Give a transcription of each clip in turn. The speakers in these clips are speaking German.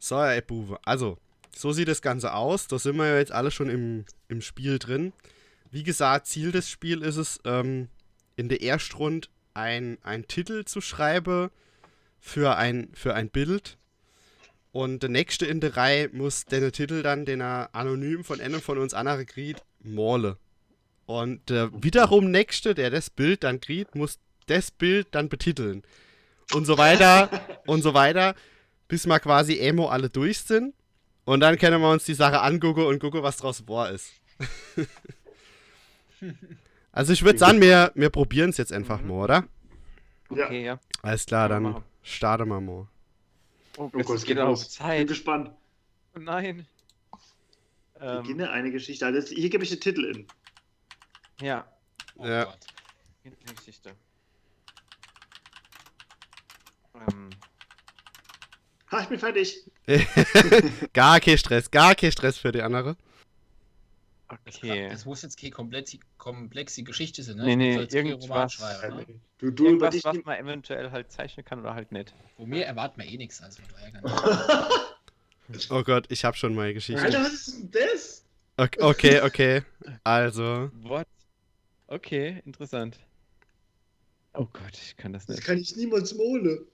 So, ey, Buwe. Also, so sieht das Ganze aus. Da sind wir ja jetzt alle schon im Spiel drin. Wie gesagt, Ziel des Spiels ist es, in der Erstrunde ein Titel zu schreiben für ein Bild. Und der Nächste in der Reihe muss den Titel dann, den er anonym von einem von uns anderen kriegt, malen. Und der wiederum Nächste, der das Bild dann kriegt, muss das Bild dann betiteln. Und so weiter und so weiter, bis wir quasi alle durch sind. Und dann können wir uns die Sache angucken und gucken, was draus wahr ist. Also ich würde sagen, wir probieren es jetzt einfach mal, oder? Okay, ja. Alles klar, Können wir dann machen. starten wir mal. Oh, Oh jetzt Gott, geht los. auf Bin Zeit. gespannt. Oh nein. Beginne eine Geschichte. Also hier gebe ich den Titel in. Ja. Oh Ja. Gott. Eine Geschichte. Ha, ich bin fertig. Gar kein Stress für die andere. Okay. Das muss jetzt keine komplexe Geschichte sein, ne? Nee, nee, Ich soll jetzt keinen Roman irgendwas. schreiben, ne? Du über Irgendwas, dich. was man eventuell halt zeichnen kann oder halt nicht. Von mir erwarten wir eh nichts, also von daher gar nicht. Oh Gott, ich habe schon meine Geschichte. Alter, was ist denn das? Okay. Also, What? Okay, interessant. Oh Gott, ich kann das Das nicht. kann ich niemals mole.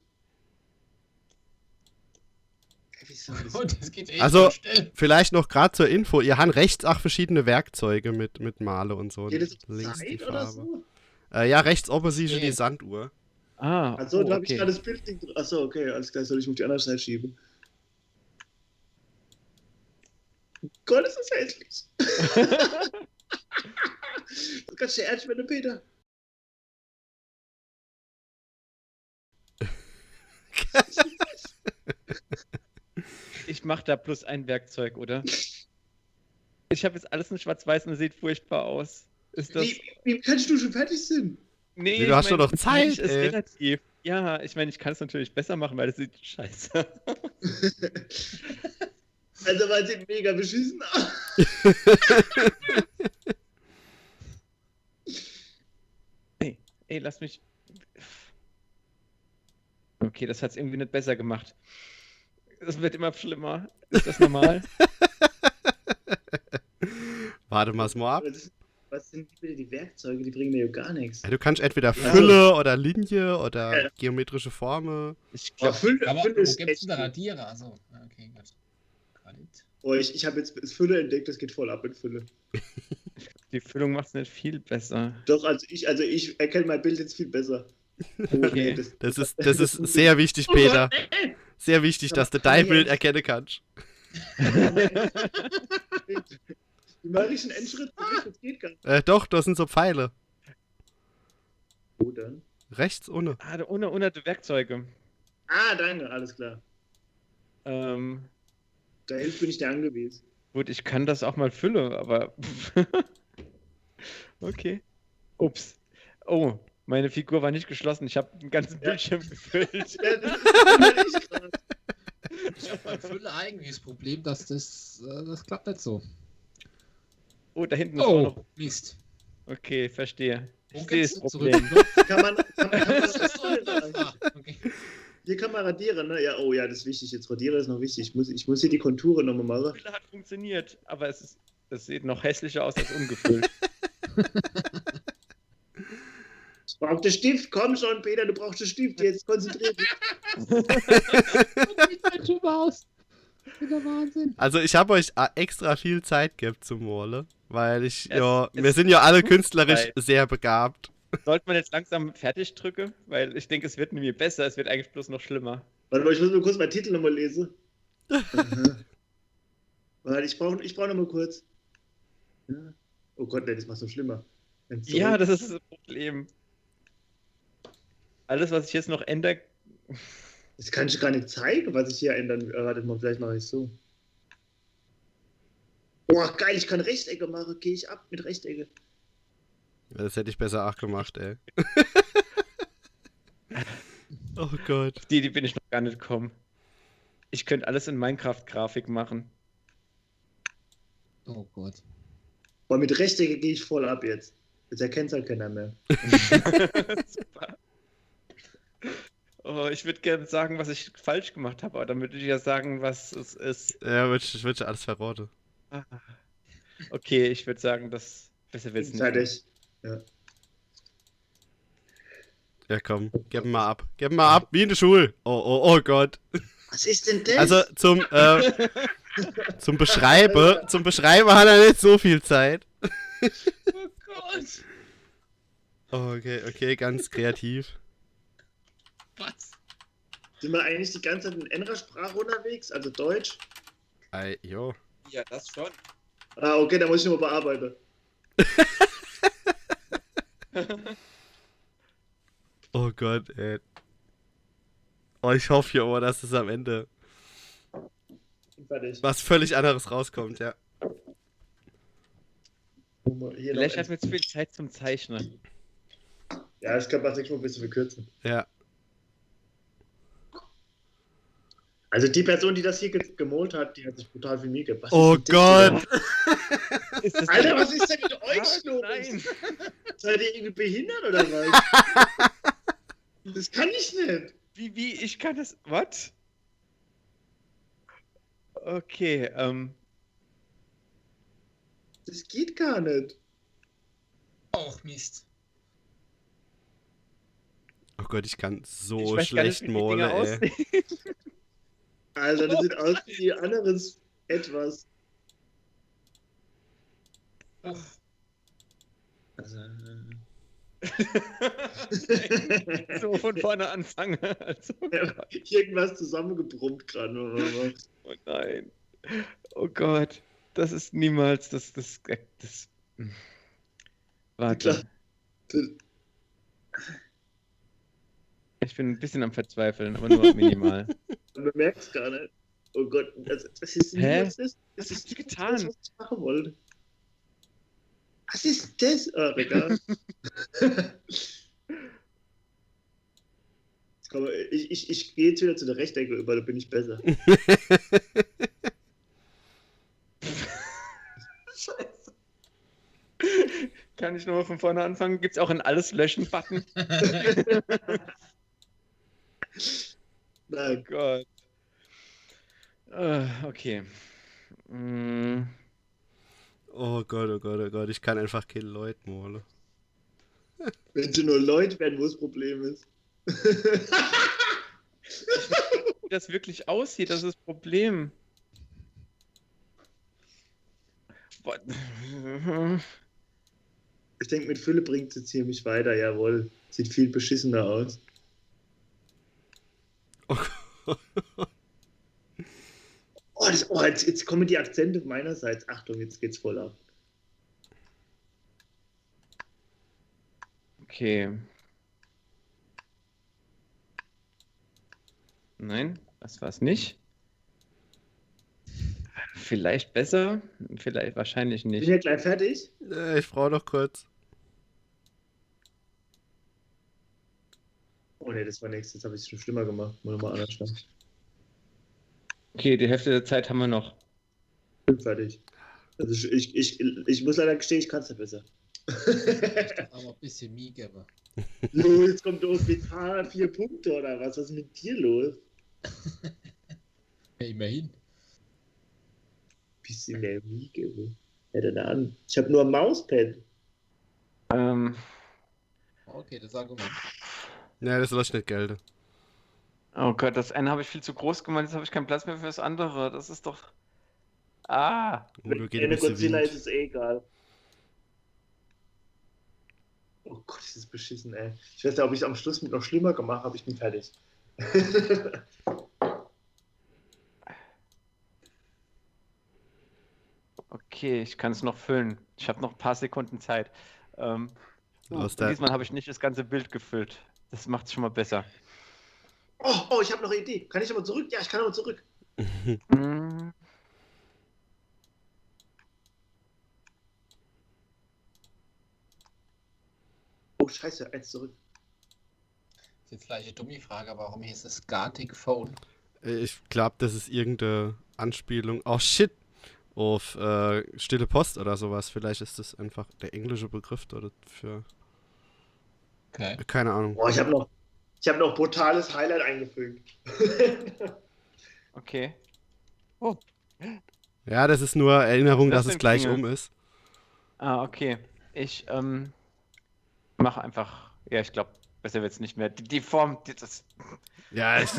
Wieso das? Und das geht echt Also- so schnell. vielleicht noch gerade zur Info. Ihr habt rechts auch verschiedene Werkzeuge mit Male und so. Geht das auf Links die Zeit oder Farbe. so? Ja, rechts oben siehst du Okay. die Sanduhr. Ah, Also, oh, da habe ich okay. gerade das Bild. Achso, okay, alles klar, soll ich mich auf die andere Seite schieben. Gott, ist das hässlich. Das kannst du ehrlich werden, Peter. Ich mache da plus ein Werkzeug, oder? Ich habe jetzt alles in Schwarz-Weiß und es sieht furchtbar aus. Ist das. Wie kannst du schon fertig sein? Nee, Du ich hast doch mein, noch Zeit, ist ey. relativ. Ja, ich meine, ich kann es natürlich besser machen, weil das sieht scheiße aus. Also, weil sieht mega beschissen aus. Ey, lass mich. Okay, das hat es irgendwie nicht besser gemacht. Es wird immer schlimmer. Ist das normal? Warte mal ab. Was sind bitte die Werkzeuge? Die bringen mir ja gar nichts. Ja, du kannst entweder Ja. Fülle oder Linie oder Ja. geometrische Formen. Ich Ja, glaube, Fülle, Aber Fülle wo ist gibt's echt denn da gut. Radierer? Also, okay, gut. Kredit. Oh, ich habe jetzt das Fülle entdeckt, das geht voll ab mit Fülle. die Füllung macht es nicht viel besser. Doch, ich erkenne mein Bild jetzt viel besser. Okay. Das ist sehr wichtig, Peter. Sehr wichtig, dass du dein Bild erkennen kannst. Die mache ich einen Endschritt zurück, das geht gar nicht. Doch, das sind so Pfeile. Wo dann? Rechts ohne. Ah, ohne die Werkzeuge. Ah, danke, alles klar. Ähm, Da bin ich dir angewiesen. gut, ich kann das auch mal füllen, aber. Okay. Ups. Oh, meine Figur war nicht geschlossen. Ich habe den ganzen Ja. Bildschirm gefüllt. Ja, das ist ich grad. Ich habe bei Fülle eigentlich das Problem, dass das klappt nicht so. Oh, da hinten ist auch noch. Oh, Mist. Okay, verstehe. Wo Ich sehe geht's das zurück? Problem. Kann man Ah, okay. hier kann man radieren, ne? Ja, oh ja, das ist wichtig. Jetzt radieren ist noch wichtig. Ich muss hier die Konturen nochmal machen. Fülle hat funktioniert, aber es sieht noch hässlicher aus als ungefüllt. Ich brauche den Stift. Komm schon, Peter, du brauchst den Stift. Jetzt konzentriert dich. Sieht halt super aus. Der Wahnsinn. Also ich habe euch extra viel Zeit gegeben zum Male, weil Es wir sind ja alle tut künstlerisch leid. sehr begabt. Sollte man jetzt langsam fertig drücken? Weil ich denke, es wird nämlich besser, es wird eigentlich bloß noch schlimmer. Warte mal, ich muss nur kurz meinen Titel nochmal lesen. Aha. Warte, ich brauch noch mal kurz. Ja. Oh Gott, nee, das macht es noch schlimmer. Ja, das ist das Problem. Alles, was ich jetzt noch ändere. Das kann ich gar nicht zeigen, was ich hier ändern. Wartet mal, vielleicht mache ich so. Boah, geil, ich kann Rechtecke machen. Gehe ich ab mit Rechtecke. Das hätte ich besser auch gemacht, ey. Oh Gott. Die bin ich noch gar nicht gekommen. Ich könnte alles in Minecraft-Grafik machen. Oh Gott. Boah, mit Rechtecke gehe ich voll ab jetzt. Jetzt erkennt es halt keiner mehr. Super. Oh, ich würde gerne sagen, was ich falsch gemacht habe, aber dann würde ich ja sagen, was es ist. Ja, ich würde alles verraten. Ah. Okay, ich würde sagen, das besser wird's nicht. Fertig. Ja. Ja, komm, gib ihn mal ab. Gib ihn mal ab, wie in der Schule. Oh Gott. Was ist denn das? Also zum Beschreiben hat er nicht so viel Zeit. Oh Gott. Oh, okay, ganz kreativ. Was? Sind wir eigentlich die ganze Zeit in Enra-Sprache unterwegs, also Deutsch? Jo. Ja, das schon. Ah, okay, da muss ich nochmal bearbeiten. Oh Gott, ey. Oh, ich hoffe ja aber, dass es am Ende Fertig. was völlig anderes rauskommt, ja. Hier Vielleicht noch hat mir zu viel Zeit zum Zeichnen. ja, ich kann das nächste Mal ein bisschen verkürzen. Ja. Also die Person, die das hier gemalt hat, die hat sich brutal viel Mühe gegeben. Was Oh ist denn das Gott! Ist das Alter, was ist denn mit euch Ah, los? nein. Seid ihr irgendwie behindert oder was? Das kann ich nicht. Wie, ich kann das. Was? Okay, Das geht gar nicht. Auch Mist. Oh Gott, ich kann ich so weiß gar nicht, schlecht wie die Dinger malen, ey. aussehen. Alter, das sieht aus wie anderes etwas. Oh, Also, So von vorne anfangen. Also, irgendwas zusammengebrummt gerade. oh nein. Oh Gott. Das ist niemals das. Warte. Ich bin ein bisschen am Verzweifeln, aber nur minimal. Man merkt es gar nicht. Oh Gott, das ist Hä? niemals das. Was Das habt ist ihr nicht getan? das, was ich machen wollte. Was ist das? Ah, egal. Komm, ich gehe jetzt wieder zu der Rechtecke über, da bin ich besser. Scheiße. Kann ich nochmal von vorne anfangen? Gibt es auch ein Alles löschen-Button? Nein. Gott. Okay. Mm, Oh Gott, ich kann einfach keine Leute malen. Wenn sie nur Leute werden, wo das Problem ist. Wie das wirklich aussieht, das ist das Problem. Boah. Ich denke, mit Fülle bringt es jetzt hier mich weiter, jawohl. Sieht viel beschissener aus. Oh Oh, jetzt kommen die Akzente meinerseits. Achtung, jetzt geht's voll ab. Okay. Nein, das war's nicht. Vielleicht besser, vielleicht wahrscheinlich Bin nicht. ja gleich fertig. Ich brauche noch kurz. Oh ne, das war nichts. Jetzt habe ich es schon schlimmer gemacht. Muss nochmal anders stellen. Okay, die Hälfte der Zeit haben wir noch. Bin fertig. Also ich muss leider gestehen, ich kann es nicht besser. Aber ein bisschen Mie geben. Jo, jetzt kommt der OPK 4 Punkte oder was? Was ist mit dir los? Ja, immerhin. Bisschen mehr Wiege. Ja, dann an. Ich habe nur ein Mauspad. Okay, das Argument. Ja, das lasse ich nicht gelten. Oh Gott, das eine habe ich viel zu groß gemacht, jetzt habe ich keinen Platz mehr für das andere. Das ist doch. Ah! Udo geht ein Eine bisschen Godzilla ist wild. es eh egal. Oh Gott, ist das beschissen, ey. Ich weiß ja, ob ich es am Schluss mit noch schlimmer gemacht habe. Ich bin fertig. Okay, ich kann es noch füllen. Ich habe noch ein paar Sekunden Zeit. Aus der- Diesmal habe ich nicht das ganze Bild gefüllt. Das macht es schon mal besser. Oh, ich habe noch eine Idee. Kann ich nochmal zurück? Ja, ich kann nochmal zurück. Mm, Oh, scheiße, eins zurück. Das ist jetzt vielleicht eine dumme Frage, aber warum hieß es Gartic Phone? Ich glaube, das ist irgendeine Anspielung. Oh shit! Auf Stille Post oder sowas. Vielleicht ist das einfach der englische Begriff oder für. Okay. Keine Ahnung. Boah, ich habe noch Ich habe noch brutales Highlight eingefügt. Okay. Ja, das ist nur Erinnerung, Was dass ist es das gleich für ein um ist. Ah, okay. Ich mache einfach. Ja, ich glaube, besser wird's nicht mehr. Die Form, das. Ja, ich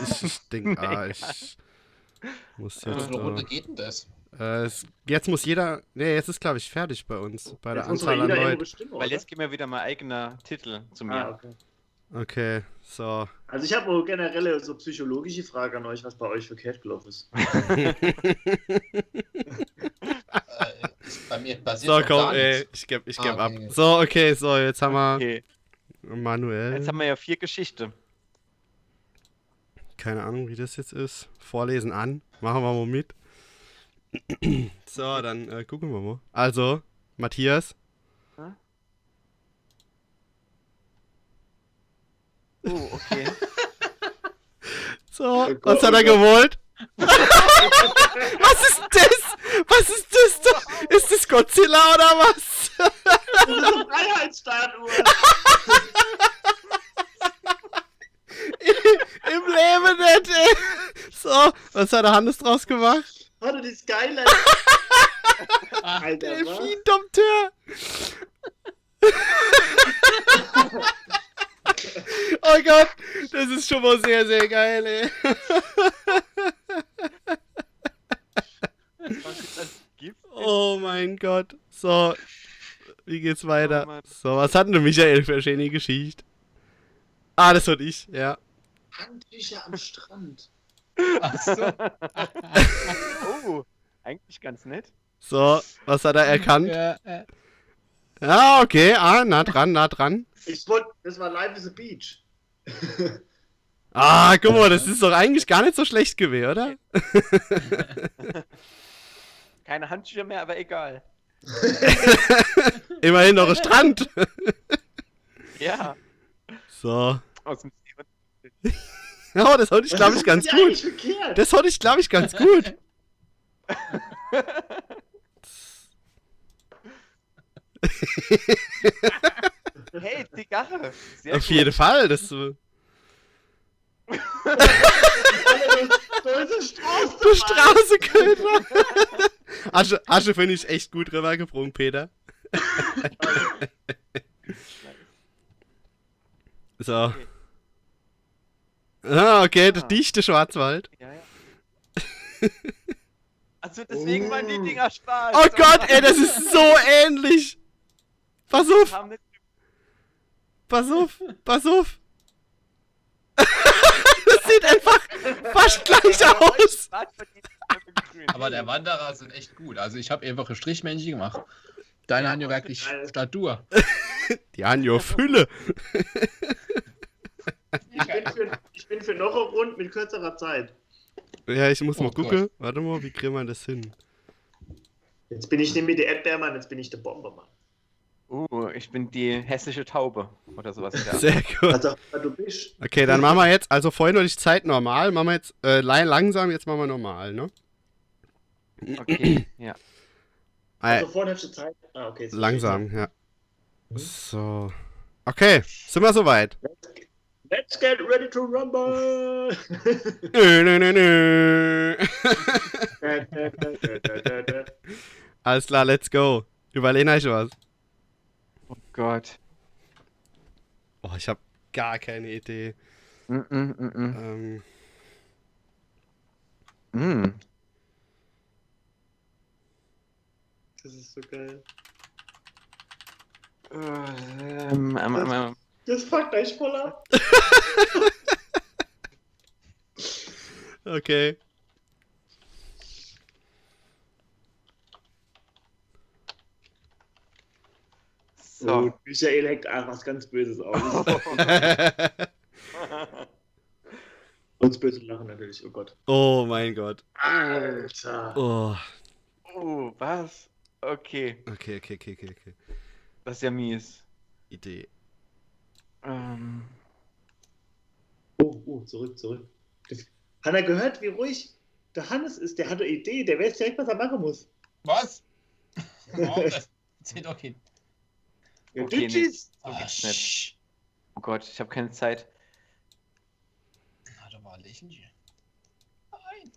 denke, Mega. ich muss Was jetzt für eine Runde da. geht denn das? Jetzt muss jeder. Ne, jetzt ist, glaube ich, fertig bei uns. Bei der Jetzt muss doch Anzahl an jeder irgendwo Leuten. bestimmen, Weil oder? jetzt geht mir wieder mein eigener Titel zu mir. Okay. Okay, so. Also ich habe auch generelle so psychologische Frage an euch, was bei euch verkehrt gelaufen ist. Ist bei mir passiert So, noch komm, gar ey, nichts. ich geb Ah, ab. okay. So, okay, so, jetzt haben wir Okay. Manuel. Jetzt haben wir ja 4 Geschichten. Keine Ahnung, wie das jetzt ist. Vorlesen an. Machen wir mal mit. So, dann gucken wir mal. Also, Matthias. Okay. So, Oh Gott, was hat oh er Gott. gewollt? Was ist das? Was ist das da? Ist das Godzilla oder was? Das ist eine Freiheitsstatue. Im Leben nicht, ey. So, was hat der Hannes draus gemacht? Warte, die Skyline. Alter, was? Delfin-Dompteur. Oh Gott, das ist schon mal sehr, sehr geil, ey. Was das gibt? Oh mein Gott. So, wie geht's Oh weiter? Mann. So, was hat denn Michael für eine schöne Geschichte? Ah, das war ich, ja. Handtücher am Strand. Ach so. Oh, eigentlich ganz nett. So, was hat er erkannt? Ja, Ja, okay, nah dran, nah dran. Das war Life is a Beach. Ah, guck mal, das ist doch eigentlich gar nicht so schlecht gewesen, oder? Keine Handtücher mehr, aber egal. Immerhin noch ein Strand. Ja. So. Aus dem Ja, das hatte ich, glaube ich, ganz Das ist ja gut. eigentlich verkehrt. Das hatte ich, glaube ich, ganz gut. Hey, Zigarre. Sehr Auf gut. jeden Fall. Das, So ist es Strauß. du Straßenköter. Asche finde ich echt gut rübergebrungen, Peter. So. Okay. Ah, okay, der dichte Schwarzwald. Ja, ja. Also deswegen waren die Dinger Spaß. Oh Gott, ey, das ist so ähnlich. Pass auf, Haben nicht pass auf, pass auf. Das sieht einfach fast gleich aus. Spaß verdient. aber der Wanderer sind echt gut. Also ich habe einfach ein Strichmännchen gemacht. Deine haben ja wirklich geil. Statur. Die haben ja Fülle. Ich bin für noch eine Runde mit kürzerer Zeit. Ja, ich muss mal Oh gucken. Warte mal, wie kriegen wir das hin? Jetzt bin ich nämlich der Erdbeermann, jetzt bin ich der Bombermann. Ich bin die hässliche Taube oder sowas. Ja. Sehr gut. Also, du bist. Okay, dann machen wir jetzt, also vorhin war die Zeit normal, machen wir jetzt langsam, jetzt machen wir normal, ne? Okay, ja. Also vorhin hast du Zeit. Ah, okay. jetzt Langsam, ja. So. Okay, sind wir soweit? Let's get ready to rumble! Nö. Alles klar, let's go. Überlegen euch was. Oh Gott. Oh, ich habe gar keine Idee. Mm. Das ist so geil. Das fuckt euch voll ab. Okay. Oh, So. Michael heckt was ganz Böses aus. Uns böse lachen natürlich, oh Gott. Oh mein Gott. Alter. Oh. Oh, was? Okay, Okay. das ist ja mies. Idee. Oh, zurück. Hat er gehört, wie ruhig der Hannes ist? Der hat eine Idee, der weiß direkt, was er machen muss. Was? Oh, das zählt doch hin. Ja, Okay, Ditchis. So geht's nicht. Oh Gott, ich habe keine Zeit. Oh, lächeln. Nein.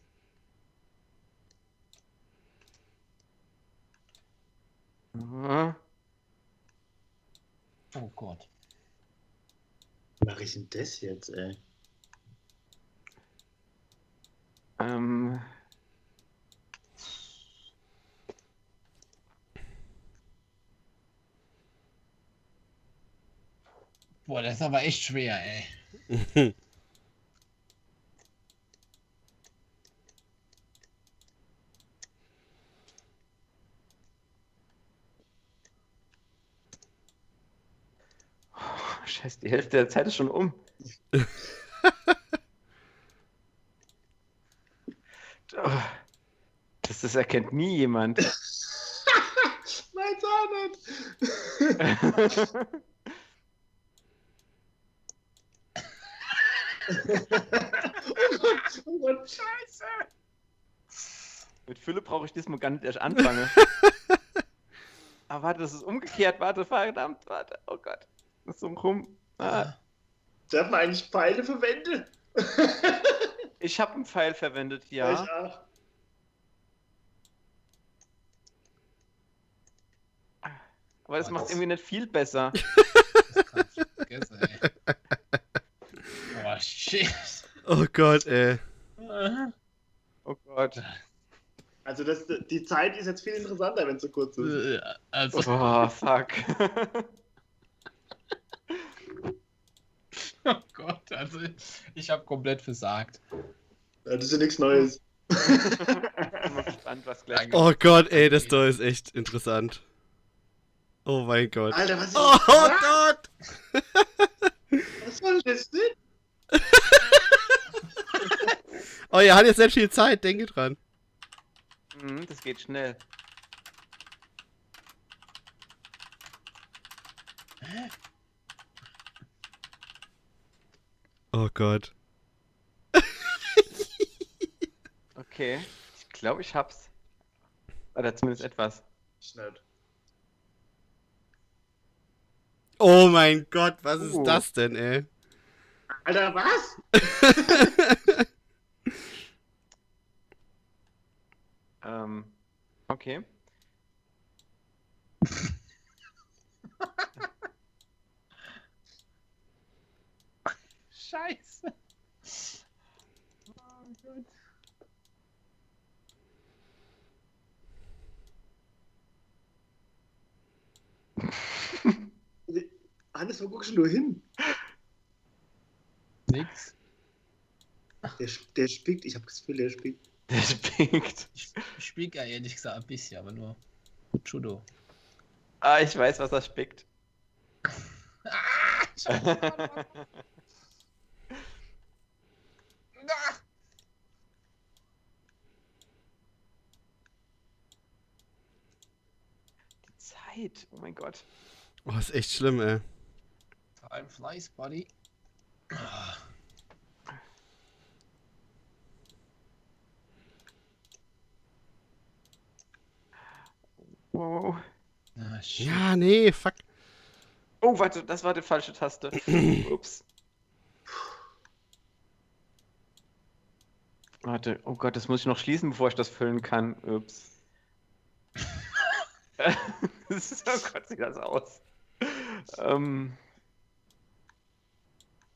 Mhm. Oh Gott. Wie mache ich denn das jetzt, ey? Ähm, Boah, das ist aber echt schwer, ey. Scheiße, die Hälfte der Zeit ist schon um. Oh, das erkennt nie jemand. Meins auch nicht. Oh Gott, oh Gott. Scheiße. Mit Fülle brauche ich diesmal gar nicht erst anfangen. Aber warte, das ist umgekehrt. Warte, verdammt, warte. Oh Gott. Das ist so rum. Ah, Darf man eigentlich Pfeile verwenden? ich habe einen Pfeil verwendet, Ich ja. auch. Aber das Oh, macht das- irgendwie nicht viel besser. Das kannst du vergessen, ey. Oh, shit. Oh Gott, ey. Oh Gott. Also die Zeit ist jetzt viel interessanter, wenn es so kurz ist. Also, Oh, fuck. oh Gott, also ich habe komplett versagt. Ja, das ist ja nichts Neues. Ich bin mal gespannt, was gleich Danke. kommt. Oh Gott, ey, das da ist echt interessant. Oh mein Gott. Alter, was ist Oh das? Gott! Was soll das denn? Oh, ihr habt jetzt nicht viel Zeit, denke dran. Das geht schnell. Oh Gott. Okay. Ich glaube, ich hab's. Oder zumindest etwas. Schnell. Oh mein Gott, was ist Oh. das denn, ey? Alter, was? Okay. Scheiße. Oh Gott. Hannes, wo guckst du nur hin? Nix. Der spickt. Ich habe das Gefühl, der spickt. Der springt. Ich spiele ja ehrlich gesagt ein bisschen, aber nur Judo. Ah, ich weiß, was er spickt. Die Zeit. Oh mein Gott. Oh, ist echt schlimm, ey. Time flies, buddy. Ah, Wow. shit. Ja, nee, fuck. Oh, warte, das war die falsche Taste. Ups. Warte, oh Gott, das muss ich noch schließen, bevor ich das füllen kann. Ups. Oh Gott, sieht das aus.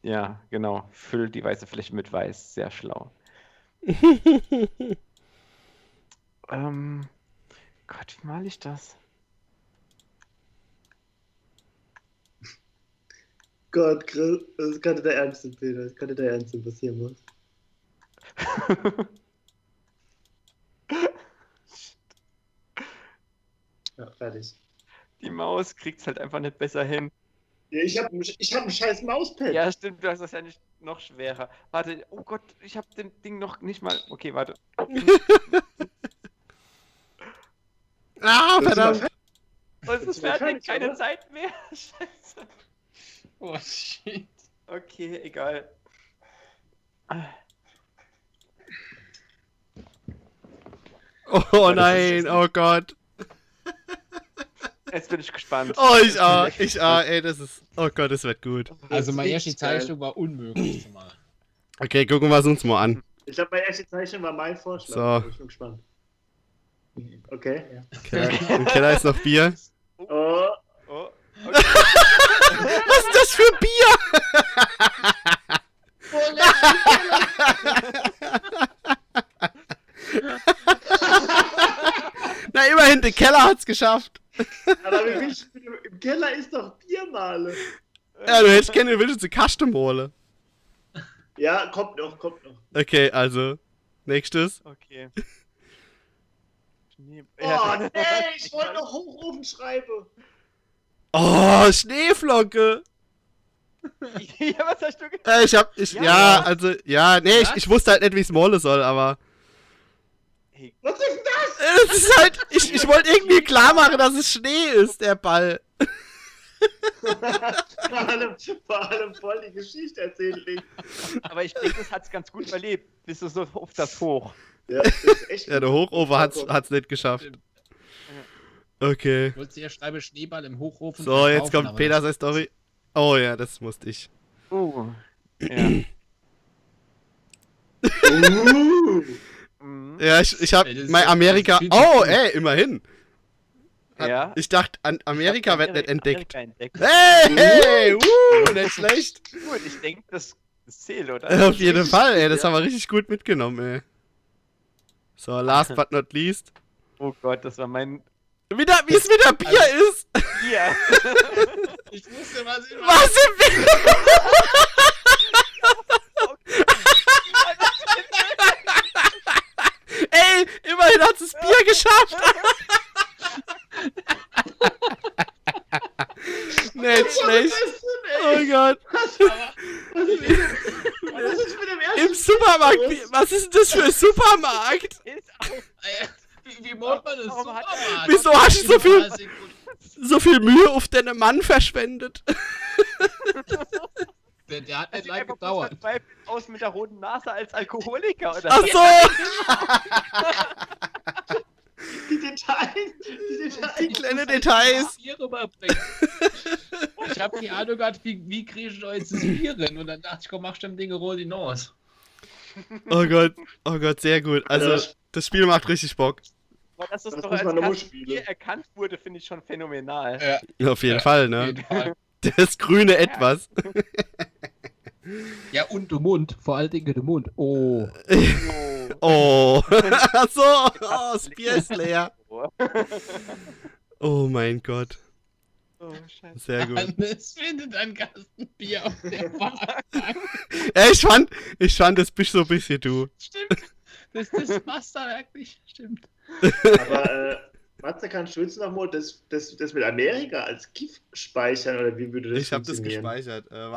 Ja, genau. Füll die weiße Fläche mit weiß. Sehr schlau. Gott, wie male ich das? Gott, Chris, das kann nicht der Ernst sein, Peter. Das kann nicht der Ernst sein, was hier muss. Ja, fertig. Die Maus kriegt's halt einfach nicht besser hin. Ja, ich hab ein scheiß Mauspad. Ja, stimmt, du hast das ja nicht noch schwerer. Warte, oh Gott, ich habe den Ding noch nicht mal. Okay, warte. Ah, Das ist mal verdammt. Oh, es ist mal fertig, fertig, keine oder? Zeit mehr. Scheiße. Oh shit. Okay, egal. Oh nein, oh Gott. Jetzt bin ich gespannt. Oh, Jetzt bin ich auch, echt ey, das ist. Oh Gott, das wird gut. Also ist meine erste richtig geil. Zeichnung war unmöglich zu machen. Okay, gucken wir es uns mal an. Ich glaube, meine erste Zeichnung war mein Vorschlag. So. Ich bin gespannt. Okay, ja. Im Keller ist noch Bier. Oh, Oh, Was ist das für Bier? Na, immerhin, der Keller hat's geschafft. aber wie willst du, im Keller ist doch Biermale. Ja, du hättest gerne, du willst eine Custom hole. Ja, kommt noch. Okay, also, nächstes. okay. Schnee- Oh, Ja. nee, ich wollte noch Hochofen schreiben. Oh, Schneeflocke. Ja, was hast du gesagt? Ich wusste halt nicht, wie ich es malen soll, aber Hey, Was ist denn das? es ist halt, ich wollte irgendwie klar machen, dass es Schnee ist, der Ball. Vor allem voll die Geschichte erzählt. Link. aber ich denke, das hat's ganz gut überlebt. Bist du so auf das hoch. Ja, das ist echt Ja, der Hochofen hat's nicht geschafft. Okay. Ich wollte ja schreiben, Schneeball im Hochofen. So, jetzt verkaufen, kommt aber Peters Story. Oh ja, das musste ich. Ja. Mhm. Ja, ich hab Ey, das ist mein ja- Amerika. das ist viel zu Oh, cool. ey, immerhin. Ja. Ich dachte, Amerika Ich hab wird nicht entdeckt. Amerika entdeckt. Hey, nicht schlecht. Gut, ich denke, das zählt, oder? Auf jeden richtig Fall, ey, gut, das ja. haben wir richtig gut mitgenommen, ey. So, last but not least. Oh Gott, das war mein Wie es wieder Bier ist. Bier. Ich wusste, was ich Was im Bier? Ey, immerhin hat es Bier geschafft. Nicht schlecht. Oh Gott. Was ist mit dem ersten? Im Supermarkt. Was ist denn das für ein Supermarkt? Ist auch Wie macht man das? Warum hat er- Supermarkt? Wieso hast du so viel- 30 Sekunden. So viel Mühe auf deinen Mann verschwendet. Der hat das nicht sieht lange einfach bloß gedauert. verzweifelt aus mit der roten Nase als Alkoholiker, oder? Ach so. Die Details. Die kleinen Details. Bier rüberbringen. Ich habe die Ahnung gehabt, wie kriege ich da jetzt das Bier hin? Und dann dachte ich, komm, mach dem Ding roll die Nase. Oh Gott, sehr gut. Also, das Spiel macht richtig Bock. Aber dass das Das doch muss als man nochmal Kastenbier spielen. erkannt wurde, finde ich schon phänomenal. Auf jeden Fall, Auf ne? jeden Fall. Das grüne Etwas. Ja, und der Mund. Vor allen Dingen der Mund. Oh. Oh. Ach so. Oh, das Bier ist leer. Oh mein Gott. Oh, scheiße. Sehr gut. Hannes findet ein Kastenbier auf der Fahrt. Ja, ich fand das bist so ein bisschen du. Stimmt. Das passt da wirklich. Stimmt. Aber, Matze, kannst du jetzt nochmal das mit Amerika als GIF speichern oder wie würde das Ich habe das funktionieren? gespeichert.